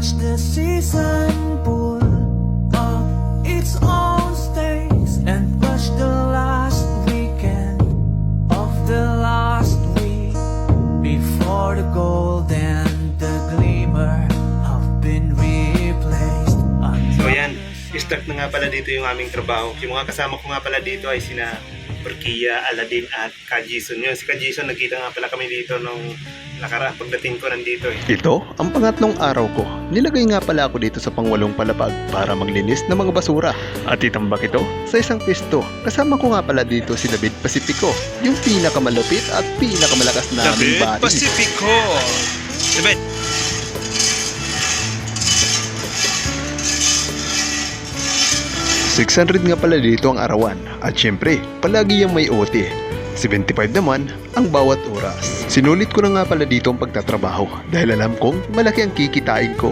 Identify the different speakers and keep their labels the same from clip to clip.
Speaker 1: watch the season pull up its own stakes and rush the last weekend of the last week before the gold and the glimmer have been replaced.
Speaker 2: So yan, start na nga pala dito yung aming trabaho. Yung mga kasama ko nga pala dito ay sina Burkia, Aladdin at Kajison. Yun, si Kajison, nagkita nga pala kami dito nung nakaraang pagdating ko nandito eh.
Speaker 3: Ito ang pangatlong araw ko. Nilagay nga pala ako dito sa pangwalong palapag para maglinis ng mga basura. At itambak ito sa isang pisto. Kasama ko nga pala dito si David Pacifico, yung pinakamalupit at pinakamalakas na aming
Speaker 2: David
Speaker 3: body.
Speaker 2: Pacifico! David!
Speaker 3: $600 nga pala dito ang arawan. At syempre, palagi yung may OT. 75 naman ang bawat oras. Sinulit ko na nga pala dito ang pagtatrabaho dahil alam kong malaki ang kikitain ko.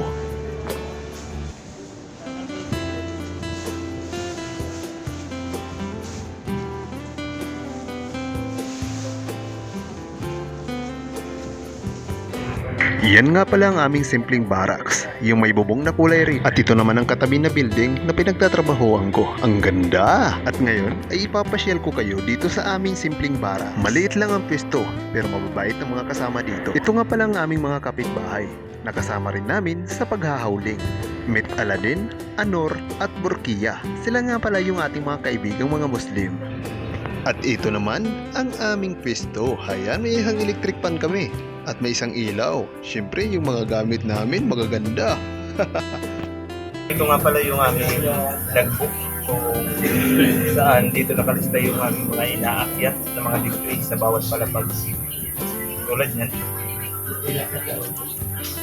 Speaker 3: Yan nga pala ang aming simpleng barracks, yung may bubong na kulay rin. At ito naman ang katabi na building na pinagtatrabahoan ko. Ang ganda! At ngayon ay ipapasyal ko kayo dito sa aming simpleng barracks. Maliit lang ang pwesto, pero mababait ang mga kasama dito. Ito nga pala ang aming mga kapitbahay, nakasama rin namin sa paghahauling. Met Aladdin, Anor at Burkia. Sila nga pala yung ating mga kaibigang mga Muslim. At ito naman ang aming pwesto. Hayan, may isang electric pan kami. At may isang ilaw. Siyempre, yung mga gamit namin magaganda.
Speaker 2: Ito nga pala yung aming logbook kung saan dito nakalista yung aming mga inaakyat na mga display sa bawat palapag. Tulad yan.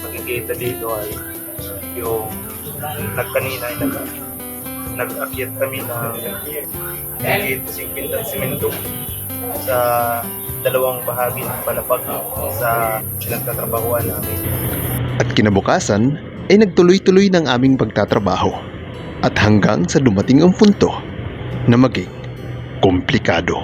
Speaker 2: Makikita dito ay yung nagkanina ay nag-akyat kami ng higit 50 simento sa dalawang bahagi ng palapag sa pinagtatrabahuan namin.
Speaker 3: At kinabukasan ay nagtuloy-tuloy ng aming pagtatrabaho. At hanggang sa dumating ang punto na maging komplikado.